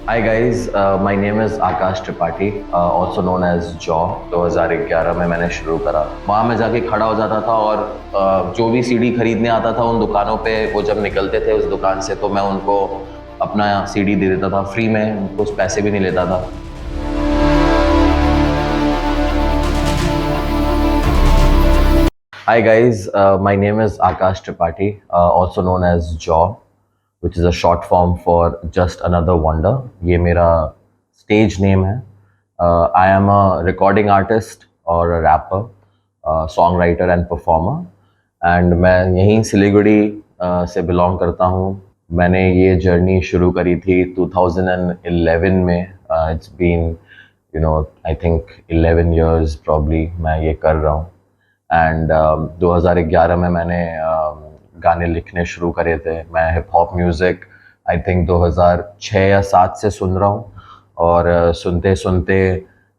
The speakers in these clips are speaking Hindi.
Hi guys, my name is Akash Tripathi, also known as jaw. 2011 में मैंने शुरू करा। वहाँ मैं जाके खड़ा हो जाता था और जो भी सीडी खरीदने आता था उन दुकानों पे, वो जब निकलते थे उस दुकान से तो मैं उनको अपना सीडी दे देता था फ्री में, कुछ पैसे भी नहीं लेता था। Hi guys, my name is Akash Tripathi, also known as Jaw, which is a short form for Just Another Wonder. ये मेरा stage name है। I am a recording artist or a rapper, songwriter and performer, and मैं यहीं सिलीगुड़ी से belong करता हूँ। मैंने ये जर्नी शुरू करी थी 2011 में। It's been, I think 11 years probably मैं ये कर रहा हूँ। एंड 2011 में मैंने गाने लिखने शुरू करे थे। मैं hip hop music I think 2006 या 7 से सुन रहा हूँ और सुनते सुनते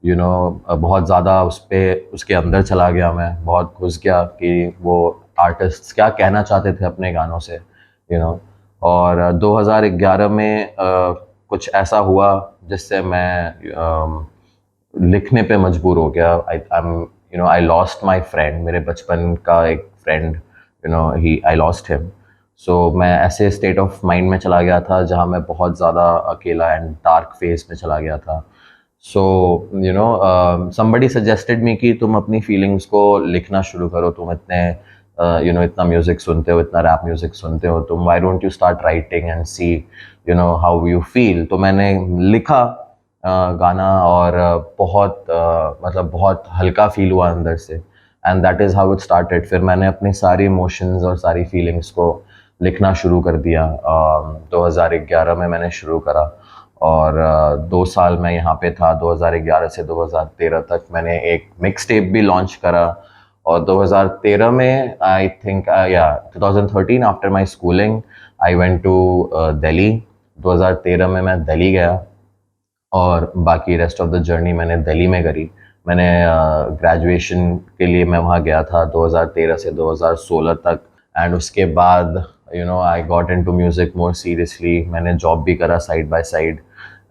बहुत ज़्यादा उसके अंदर चला गया। मैं बहुत घुस गया कि वो आर्टिस्ट्स क्या कहना चाहते थे अपने गानों से। और 2011 में कुछ ऐसा हुआ जिससे मैं लिखने पे मजबूर हो गया। आई लॉस्ट माई फ्रेंड, मेरे बचपन का एक friend, he I lost him. So मैं ऐसे स्टेट ऑफ माइंड में चला गया था जहाँ मैं बहुत ज़्यादा अकेला एंड डार्क फेज में चला गया था। सो somebody सजेस्टेड मी कि तुम अपनी फीलिंग्स को लिखना शुरू करो। तुम इतने इतना म्यूज़िक सुनते हो, इतना रैप म्यूज़िक सुनते हो, तुम why don't you start writing and see how you feel. तो मैंने लिखा गाना और मतलब बहुत हल्का फील हुआ अंदर से, and that is how it started. फिर मैंने अपनी सारी इमोशंस और सारी फीलिंग्स को लिखना शुरू कर दिया। 2011 में मैंने शुरू करा और 2 साल मैं यहाँ पे था। 2011 से 2013 तक मैंने एक मिक्स टेप भी लॉन्च करा। और 2013 में I think 2013 after my schooling I went to Delhi. 2013 में मैं दिल्ली गया और बाकी रेस्ट ऑफ द जर्नी मैंने दिल्ली में करी। मैंने ग्रेजुएशन के लिए मैं वहाँ गया था 2013 से 2016 तक। एंड उसके बाद I got into music more seriously. मैंने जॉब भी करा side by side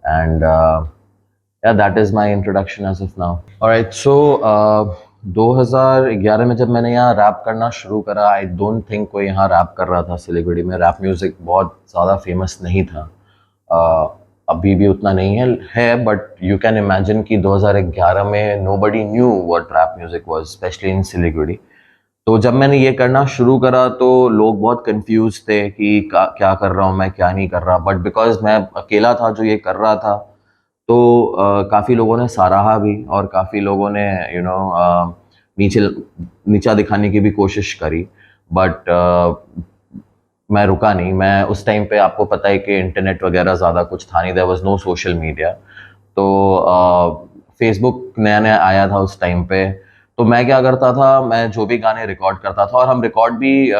and yeah that is my introduction as of now. Alright, so 2011 में जब मैंने यहाँ रैप करना शुरू करा, आई डोंट थिंक कोई यहाँ रैप कर रहा था सिलीगुड़ी में। रैप म्यूज़िक बहुत ज़्यादा फेमस नहीं था। अभी भी उतना नहीं है बट यू कैन इमेजिन कि 2011 में nobody knew what rap music was, specially in Siliguri. तो जब मैंने ये करना शुरू करा तो लोग बहुत कंफ्यूज थे कि क्या कर रहा हूँ मैं, क्या नहीं कर रहा। बट बिकॉज मैं अकेला था जो ये कर रहा था, तो काफ़ी लोगों ने सराहा भी और काफ़ी लोगों ने नीचे नीचा दिखाने की भी कोशिश करी। बट मैं रुका नहीं। मैं उस टाइम पे, आपको पता है कि इंटरनेट वगैरह ज़्यादा कुछ था नहीं, there was no social media. तो फेसबुक नया नया आया था उस टाइम पे। तो मैं क्या करता था, मैं जो भी गाने रिकॉर्ड करता था, और हम रिकॉर्ड भी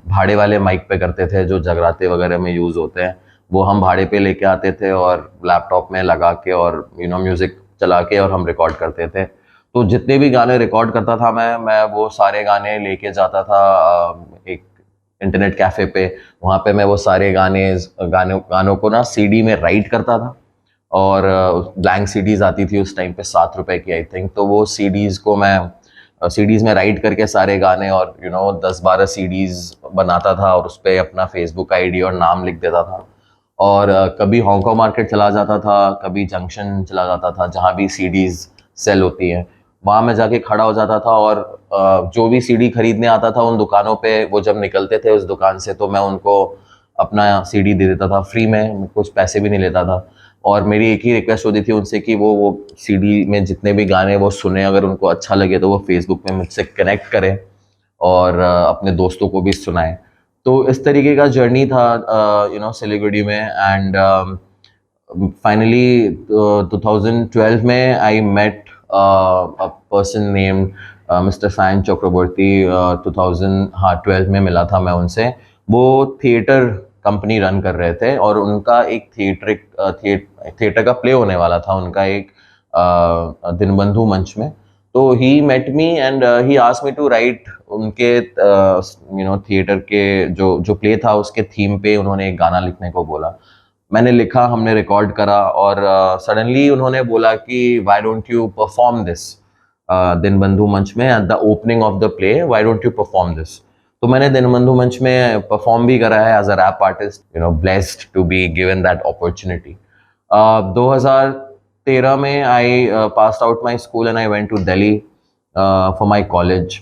भाड़े वाले माइक पे करते थे जो जगराते वगैरह में यूज़ होते हैं। वो हम भाड़े पे लेके आते थे और लैपटॉप में लगा के और म्यूज़िक चला के और हम रिकॉर्ड करते थे। तो जितने भी गाने रिकॉर्ड करता था मैं वो सारे गाने लेके जाता था एक इंटरनेट कैफ़े पे। वहाँ पे मैं वो सारे गानों को ना सीडी में राइट करता था। और ब्लैंक सीडीज़ आती थी उस टाइम पे, 7 रुपए की आई थिंक। तो वो सीडीज़ को मैं सीडीज़ में राइट करके सारे गाने और 10-12 सीडीज़ बनाता था और उस पर अपना फेसबुक आईडी और नाम लिख देता था। और कभी हांगकांग मार्केट चला जाता था, कभी जंक्शन चला जाता था, जहाँ भी सीडीज़ सेल होती हैं वहाँ मैं जाके खड़ा हो जाता था। और जो भी सीडी खरीदने आता था उन दुकानों पे, वो जब निकलते थे उस दुकान से तो मैं उनको अपना सीडी दे देता था फ्री में, कुछ पैसे भी नहीं लेता था। और मेरी एक ही रिक्वेस्ट होती थी उनसे कि वो सीडी में जितने भी गाने वो सुने, अगर उनको अच्छा लगे तो वो फेसबुक में मुझसे कनेक्ट करें और अपने दोस्तों को भी सुनाएं। तो इस तरीके का जर्नी था सिलीगुड़ी में। एंड फाइनली 2012 में I met a person named mister Sayan Chakraborty. 2012 में मिला था मैं उनसे। वो थिएटर कंपनी रन कर रहे थे और उनका एक थिएटर का प्ले होने वाला था उनका एक दिनबंधु मंच में। तो he met me and he asked me to write उनके थिएटर के जो जो प्ले था उसके थीम पे उन्होंने एक गाना लिखने को बोला। मैंने लिखा, हमने रिकॉर्ड करा और सडनली उन्होंने बोला कि why don't you perform this Dinabandhu मंच में at the opening of the play, why don't you perform this. तो मैंने दिनबंधु मंच में परफॉर्म भी करा है as a rap artist, you know, blessed to be given that opportunity. 2013 में I passed out my school and I went to Delhi for my college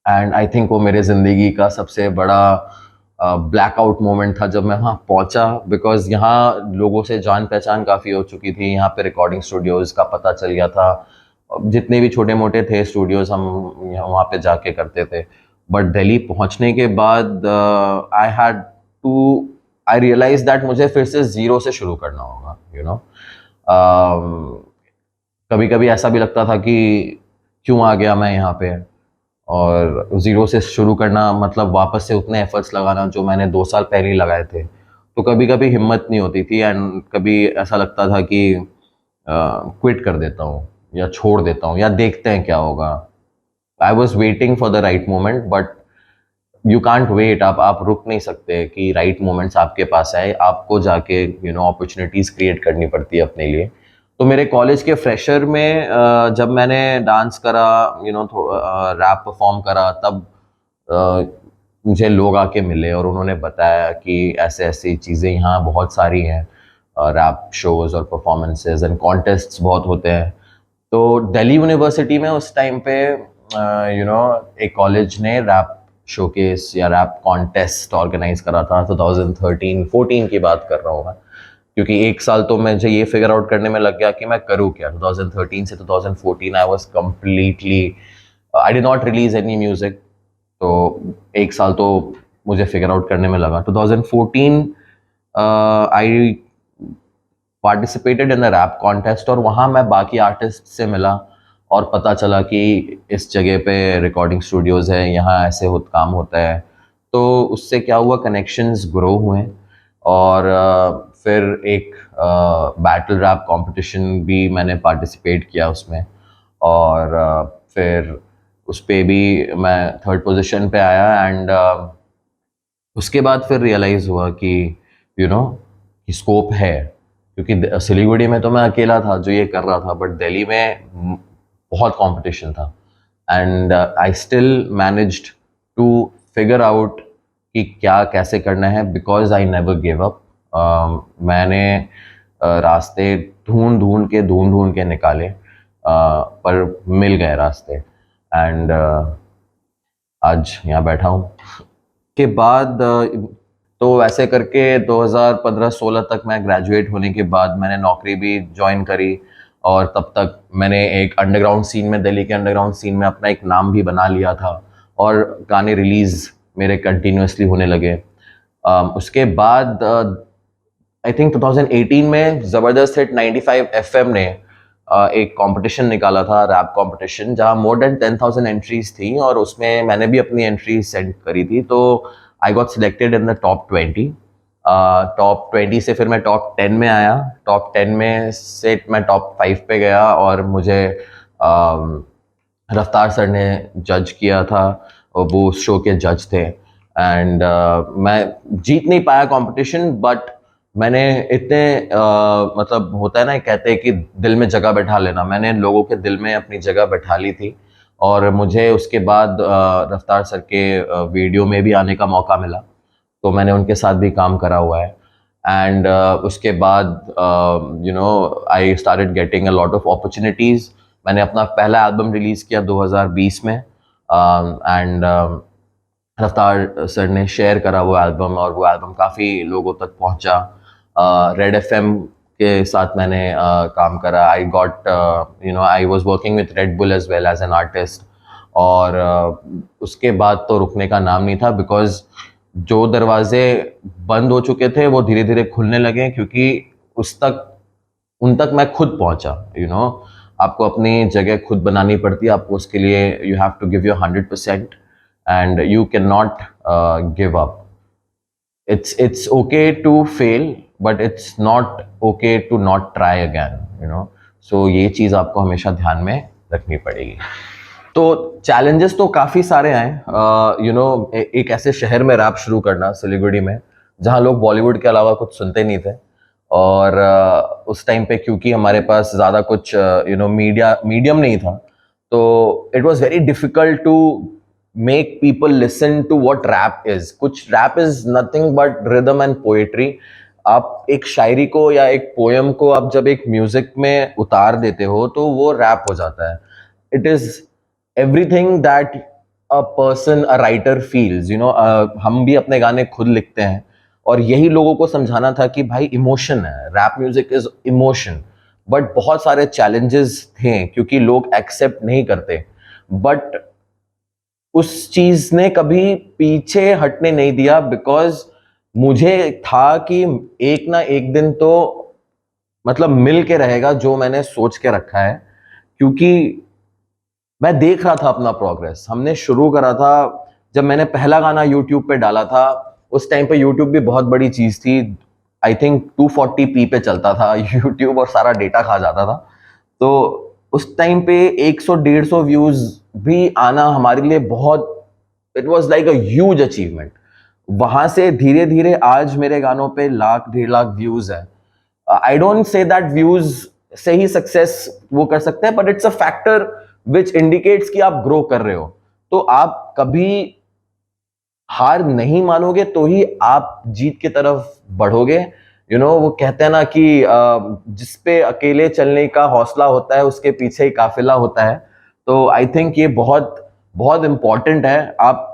and I think वो मेरे ज़िंदगी का सबसे बड़ा ब्लैकआउट मोमेंट था जब मैं वहाँ पहुँचा, बिकॉज यहाँ लोगों से जान पहचान काफ़ी हो चुकी थी, यहाँ पे रिकॉर्डिंग स्टूडियोज़ का पता चल गया था, जितने भी छोटे मोटे थे स्टूडियोज़ हम वहाँ पे जाके करते थे। बट दिल्ली पहुँचने के बाद I had to I realise that मुझे फिर से ज़ीरो से शुरू करना होगा, यू नो। कभी कभी ऐसा भी लगता था कि क्यों आ गया मैं यहाँ पे, और ज़ीरो से शुरू करना मतलब वापस से उतने एफर्ट्स लगाना जो मैंने 2 साल पहले ही लगाए थे। तो कभी कभी हिम्मत नहीं होती थी एंड कभी ऐसा लगता था कि क्विट कर देता हूँ या छोड़ देता हूँ या देखते हैं क्या होगा। I was waiting for the right moment, but you can't wait, आप रुक नहीं सकते कि राइट मोमेंट्स आपके पास आए, आपको जाके यू नो अपॉर्चुनिटीज़ क्रिएट करनी पड़ती है अपने लिए। तो मेरे कॉलेज के फ्रेशर में जब मैंने डांस करा, यू नो, रैप परफॉर्म करा, तब मुझे लोग आके मिले और उन्होंने बताया कि ऐसे ऐसी चीज़ें यहाँ बहुत सारी हैं, रैप शोज़ और परफॉर्मेंसेज एंड कॉन्टेस्ट्स बहुत होते हैं। तो दिल्ली यूनिवर्सिटी में उस टाइम पे यू नो एक कॉलेज ने रैप शोकेस या रैप कॉन्टेस्ट ऑर्गेनाइज करा था। 2013-14 की बात कर रहा हूँ मैं, क्योंकि 1 साल तो मुझे ये फिगर आउट करने में लग गया कि मैं करूँ क्या। 2013 से 2014 I was completely, I did not release any music. तो 1 साल तो मुझे फिगर आउट करने में लगा। 2014 I participated in the rap contest और वहाँ मैं बाकी आर्टिस्ट से मिला और पता चला कि इस जगह पे रिकॉर्डिंग स्टूडियोज़ है, यहाँ ऐसे काम होता है। तो उससे क्या हुआ, कनेक्शंस ग्रो हुए और फिर एक बैटल रैप कंपटीशन भी मैंने पार्टिसिपेट किया उसमें, और फिर उस पे भी मैं थर्ड पोजीशन पे आया एंड उसके बाद फिर रियलाइज़ हुआ कि यू नो कि स्कोप है, क्योंकि सिलीगुड़ी में तो मैं अकेला था जो ये कर रहा था, बट दिल्ली में बहुत कंपटीशन था and I still managed to figure out कि क्या कैसे करना है, because I never give up. मैंने रास्ते ढूंढ के निकाले, पर मिल गए रास्ते एंड आज यहाँ बैठा हूँ। के बाद तो ऐसे करके 2015-16 तक मैं ग्रेजुएट होने के बाद मैंने नौकरी भी ज्वाइन करी और तब तक मैंने एक अंडरग्राउंड सीन में, दिल्ली के अंडरग्राउंड सीन में अपना एक नाम भी बना लिया था और गाने रिलीज़ मेरे कंटिन्यूसली होने लगे। उसके बाद आई थिंक 2018 में ज़बरदस्त हिट 95 एफएम ने एक कंपटीशन निकाला था, रैप कंपटीशन, जहां मोर देन 10,000 एंट्रीज थी और उसमें मैंने भी अपनी एंट्री सेंड करी थी। तो I got selected in the top 20। Top 20 से फिर मैं टॉप 10 में आया, टॉप 10 में से मैं टॉप 5 पे गया और मुझे रफ्तार सर ने जज किया था, और वो उस शो के जज थे एंड मैं जीत नहीं पाया कंपटीशन, बट मैंने इतने मतलब होता है ना, कहते हैं कि दिल में जगह बैठा लेना, मैंने लोगों के दिल में अपनी जगह बैठा ली थी और मुझे उसके बाद रफ्तार सर के वीडियो में भी आने का मौका मिला, तो मैंने उनके साथ भी काम करा हुआ है एंड उसके बाद you know I started getting a lot of opportunities. मैंने अपना पहला एल्बम रिलीज़ किया 2020 में एंड रफ्तार सर ने शेयर करा वो एल्बम और वो एल्बम काफ़ी लोगों तक पहुंचा। रेड एफएम के साथ मैंने काम करा। I got you know I was working with Red Bull as well as an artist और उसके बाद तो रुकने का नाम नहीं था, बिकॉज जो दरवाजे बंद हो चुके थे वो धीरे धीरे खुलने लगे, क्योंकि उन तक मैं खुद पहुंचा। यू नो आपको अपनी जगह खुद बनानी पड़ती है, आपको उसके लिए you have to give your 100% and you cannot give up. It's okay to fail, but it's not okay to not try again, you know. So ये चीज़ आपको हमेशा ध्यान में रखनी पड़ेगी। तो चैलेंजेस तो काफ़ी सारे आए, यू नो एक ऐसे शहर में रैप शुरू करना, सिलीगुड़ी में, जहाँ लोग बॉलीवुड के अलावा कुछ सुनते नहीं थे, और उस टाइम पे क्योंकि हमारे पास ज़्यादा कुछ मीडियम नहीं था, तो it was very difficult to make people listen to what rap is. कुछ rap is nothing but rhythm and poetry. आप एक शायरी को या एक पोयम को आप जब एक म्यूजिक में उतार देते हो तो वो रैप हो जाता है। It is everything that a person a writer feels, हम भी अपने गाने खुद लिखते हैं और यही लोगों को समझाना था कि भाई इमोशन है, rap music is emotion. But बहुत सारे चैलेंजेस थे क्योंकि लोग एक्सेप्ट नहीं करते। बट उस चीज ने कभी पीछे हटने नहीं दिया, बिकॉज मुझे था कि एक ना एक दिन तो मतलब मिल के रहेगा जो मैंने सोच के रखा है। क्योंकि मैं देख रहा था अपना प्रोग्रेस। हमने शुरू करा था जब मैंने पहला गाना यूट्यूब पे डाला था। उस टाइम पे यूट्यूब भी बहुत बड़ी चीज थी। आई थिंक 240p पे चलता था यूट्यूब और सारा डेटा खा जाता था। तो उस टाइम पे 100-150 व्यूज भी आना हमारे लिए बहुत, it was like a huge achievement. वहां से धीरे धीरे आज मेरे गानों पे 1,00,000-1.5 लाख व्यूज है। I don't say that views से ही सक्सेस वो कर सकते हैं, but it's a factor which indicates कि आप ग्रो कर रहे हो। तो आप कभी हार नहीं मानोगे तो ही आप जीत की तरफ बढ़ोगे। वो कहते हैं ना कि जिस पे अकेले चलने का हौसला होता है उसके पीछे ही काफिला होता है। तो आई थिंक ये बहुत बहुत इंपॉर्टेंट है। आप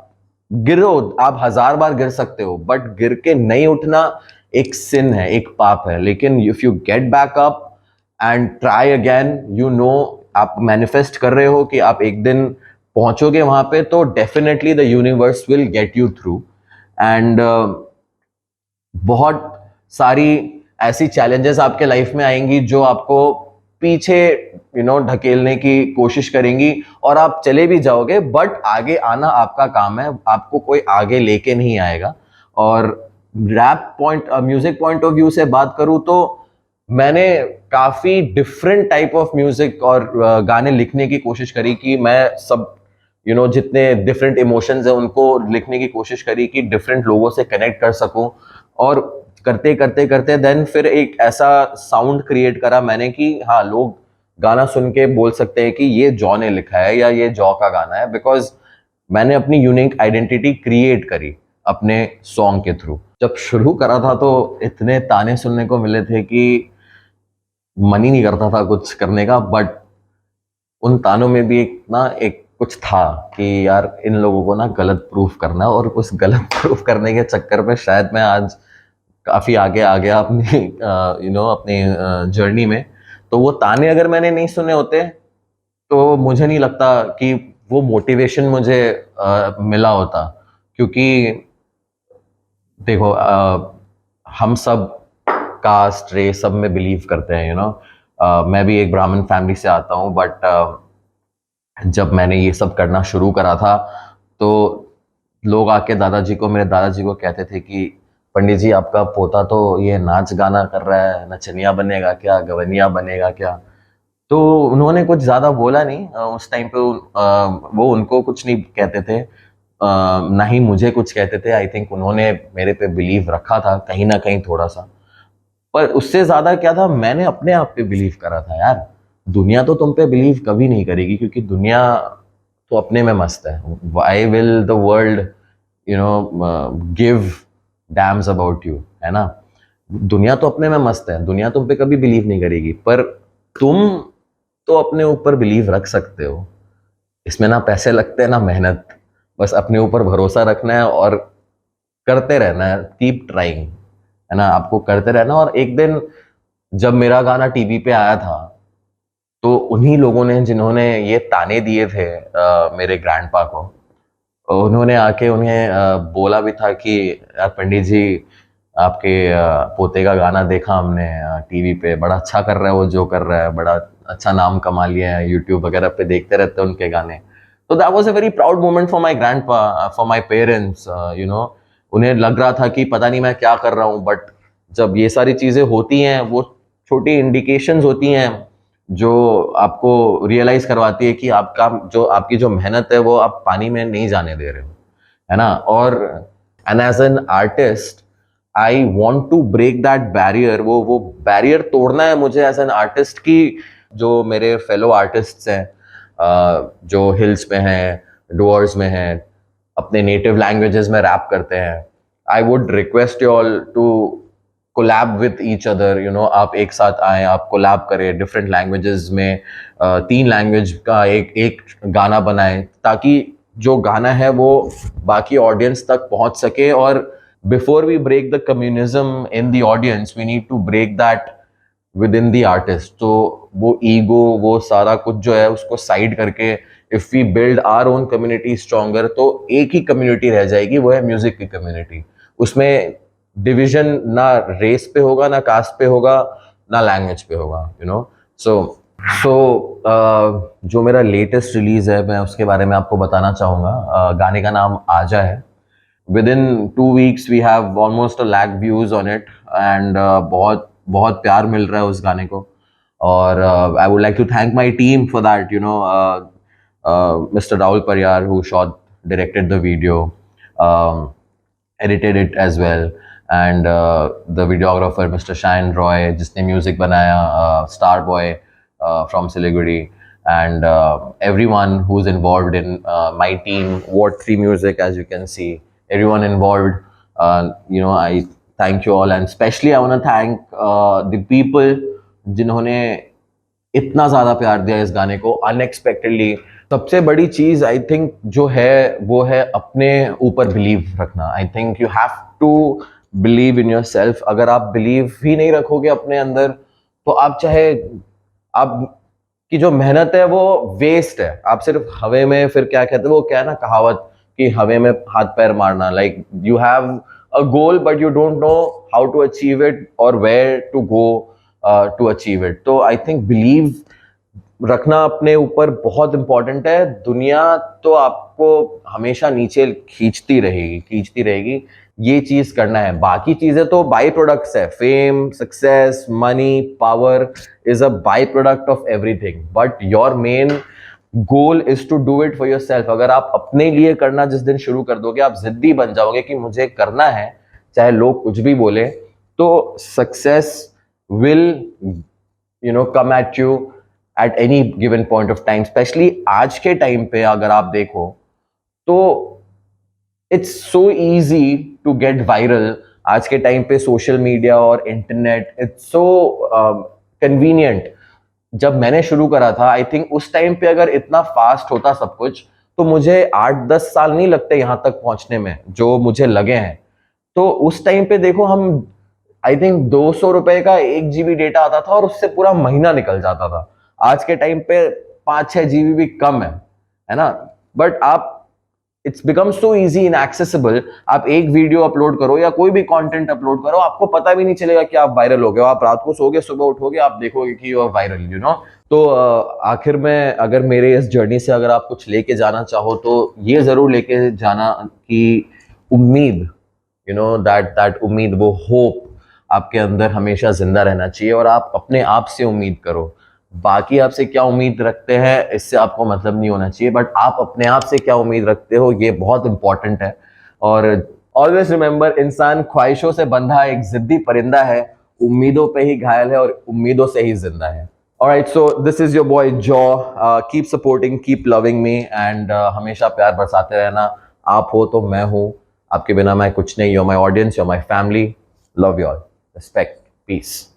गिरो, आप 1,000 बार गिर सकते हो, बट गिर के नहीं उठना एक सिन है, एक पाप है। लेकिन if you get back up and try again, आप मैनिफेस्ट कर रहे हो कि आप एक दिन पहुंचोगे वहां पे, तो definitely the universe will get you through. And बहुत सारी ऐसी चैलेंजेस आपके लाइफ में आएंगी जो आपको पीछे ढकेलने की कोशिश करेंगी, और आप चले भी जाओगे, बट आगे आना आपका काम है, आपको कोई आगे लेके नहीं आएगा। और rap point music point of view से बात करूं तो मैंने काफी डिफरेंट टाइप ऑफ म्यूजिक और गाने लिखने की कोशिश करी कि मैं सब जितने डिफरेंट इमोशंस है उनको लिखने की कोशिश करी कि डिफरेंट लोगों से कनेक्ट कर सकूं। और करते करते करते देन फिर एक ऐसा साउंड क्रिएट करा मैंने कि हाँ, लोग गाना सुन के बोल सकते हैं कि ये जॉ ने लिखा है या ये जॉ का गाना है, बिकॉज मैंने अपनी यूनिक आइडेंटिटी क्रिएट करी अपने सॉन्ग के थ्रू। जब शुरू करा था तो इतने ताने सुनने को मिले थे कि मन ही नहीं करता था कुछ करने का। बट उन तानों में भी एक कुछ था कि यार इन लोगों को ना गलत प्रूफ करना है, और उस गलत प्रूफ करने के चक्कर में शायद मैं आज काफी आगे आ गया अपनी अपनी जर्नी में। तो वो ताने अगर मैंने नहीं सुने होते तो मुझे नहीं लगता कि वो मोटिवेशन मुझे मिला होता। क्योंकि देखो, हम सब कास्ट रेस सब में बिलीव करते हैं। मैं भी एक ब्राह्मण फैमिली से आता हूँ, बट जब मैंने ये सब करना शुरू करा था तो लोग आके मेरे दादाजी को कहते थे कि पंडित जी, आपका पोता तो ये नाच गाना कर रहा है, नचनिया बनेगा क्या, गवनिया बनेगा क्या। तो उन्होंने कुछ ज्यादा बोला नहीं उस टाइम पे। वो उनको कुछ नहीं कहते थे, ना ही मुझे कुछ कहते थे। आई थिंक उन्होंने मेरे पे बिलीव रखा था कहीं ना कहीं थोड़ा सा। पर उससे ज्यादा क्या था, मैंने अपने आप पे बिलीव करा था यार। दुनिया तो तुम पे बिलीव कभी नहीं करेगी, क्योंकि दुनिया तो अपने में मस्त है। Why will the world give damns about you, है ना। दुनिया तो अपने में मस्त है, दुनिया तुम पे कभी बिलीव नहीं करेगी। पर तुम तो अपने ऊपर बिलीव रख सकते हो। इसमें ना पैसे लगते हैं ना मेहनत, बस अपने ऊपर भरोसा रखना है और करते रहना है। कीप ट्राइंग, है ना, आपको करते रहना। और एक दिन जब मेरा गाना टीवी पे आया था तो उन्हीं लोगों ने जिन्होंने ये ताने दिए थे मेरे ग्रैंडपा को, उन्होंने आके उन्हें बोला भी था कि यार पंडित जी, आपके पोते का गाना देखा हमने टीवी पे, बड़ा अच्छा कर रहा है वो जो कर रहा है, बड़ा अच्छा नाम कमा लिया है, यूट्यूब वगैरह पे देखते रहते हैं उनके गाने। तो that was a very proud moment for my grandpa, for my parents. उन्हें लग रहा था कि पता नहीं मैं क्या कर रहा हूँ, बट जब ये सारी चीजें होती हैं, वो छोटी इंडिकेशंस होती हैं जो आपको रियलाइज करवाती है कि आपकी जो मेहनत है वो आप पानी में नहीं जाने दे रहे हो, है ना। और and as an artist, I want to break that barrier, वो बैरियर तोड़ना है मुझे एज एन आर्टिस्ट की। जो मेरे फेलो आर्टिस्ट्स हैं जो हिल्स में हैं, डुअर्स में हैं, अपने नेटिव लैंग्वेजेस में रैप करते हैं, I would request you all to collab with each other, you know, आप एक साथ आए, आप कोलैब करें डिफरेंट लैंग्वेजेस में, 3 लैंग्वेज का एक एक गाना बनाएं, ताकि जो गाना है वो बाकी ऑडियंस तक पहुंच सके। और before we break the communism in the audience, we need to break that within the artist. तो वो ईगो, वो सारा कुछ जो है उसको साइड करके if we build our own community stronger, तो एक ही कम्युनिटी रह जाएगी, वो है म्यूजिक की कम्युनिटी। उसमें डिवीजन ना रेस पे होगा, ना कास्ट पे होगा, ना लैंग्वेज पे होगा, यू नो। सो जो मेरा लेटेस्ट रिलीज है मैं उसके बारे में आपको बताना चाहूँगा। गाने का नाम आजा है। Within 2 weeks we have almost 1 lakh views on it, and बहुत बहुत प्यार मिल रहा है उस गाने को। और I would like to thank my team for that, you know, Mr. Rahul Pariyar who directed the video, edited it as well, and the videographer Mr. Shine Roy जिसने म्यूजिक बनाया, Star Boy from Siliguri, and everyone who's involved in my team, Ward 3 Music, as you can see, everyone involved. You know, I thank you all, and especially I want to thank the people जिन्होंने इतना ज़्यादा प्यार दिया इस गाने को अनएक्सपेक्टेडली। सबसे बड़ी चीज़ आई थिंक जो है वो है अपने ऊपर बिलीव रखना। I think you have to believe in yourself. अगर आप बिलीव ही नहीं रखोगे अपने अंदर, तो आप चाहे आप की जो मेहनत है वो वेस्ट है। आप सिर्फ हवे में, फिर क्या कहते हैं वो, क्या है ना कहावत कि हवे में हाथ पैर मारना, like you have a goal but you don't know how to achieve it और where to go to achieve it. तो आई थिंक बिलीव रखना अपने ऊपर बहुत इंपॉर्टेंट है। दुनिया तो आपको हमेशा नीचे खींचती रहेगी, खींचती रहेगी। ये चीज करना है, बाकी चीजें तो बाई प्रोडक्ट्स है। Fame, success, money, power is a by product of everything, but your main goal is to do it for yourself. अगर आप अपने लिए करना जिस दिन शुरू कर दोगे, आप जिद्दी बन जाओगे कि मुझे करना है, चाहे लोग कुछ भी बोले, तो success will come at you at any given point of time. स्पेशली आज के टाइम पे अगर आप देखो तो it's so easy to get viral. आज के टाइम पे सोशल मीडिया और इंटरनेट, इट्स सो कन्वीनियंट। जब मैंने शुरू करा था, आई थिंक उस टाइम पे अगर इतना फास्ट होता सब कुछ, तो मुझे 8-10 साल नहीं लगते यहां तक पहुंचने में जो मुझे लगे हैं। तो उस टाइम पे देखो, हम आई थिंक 200 रुपए का 1 GB डेटा आता था और उससे पूरा महीना निकल जाता था। आज के टाइम पे 5-6 GB भी कम है ना। बट आप, it's become so easy in accessible. आप एक वीडियो अपलोड करो या कोई भी कंटेंट अपलोड करो, आपको पता भी नहीं चलेगा कि आप वायरल हो गए हो। आप रात को सोओगे, सुबह उठोगे, आप देखोगे कि you are viral, you know. तो आखिर में अगर मेरे इस जर्नी से अगर आप कुछ लेके जाना चाहो, तो ये जरूर लेके जाना कि उम्मीद, यू नो, दैट उम्मीद, वो होप आपके अंदर हमेशा जिंदा रहना चाहिए। और आप अपने आप से उम्मीद करो। बाकी आपसे क्या उम्मीद रखते हैं इससे आपको मतलब नहीं होना चाहिए, बट आप अपने आप से क्या उम्मीद रखते हो, ये बहुत इंपॉर्टेंट है। और ऑलवेज रिमेंबर, इंसान ख्वाहिशों से बंधा एक जिद्दी परिंदा है, उम्मीदों पे ही घायल है और उम्मीदों से ही जिंदा है। Alright, so this is your boy jaw. Keep supporting, keep loving me, and हमेशा प्यार बरसाते रहना। आप हो तो मैं हूँ, आपके बिना मैं कुछ नहीं। You are my audience, you are my family. Love you all, respect, piece.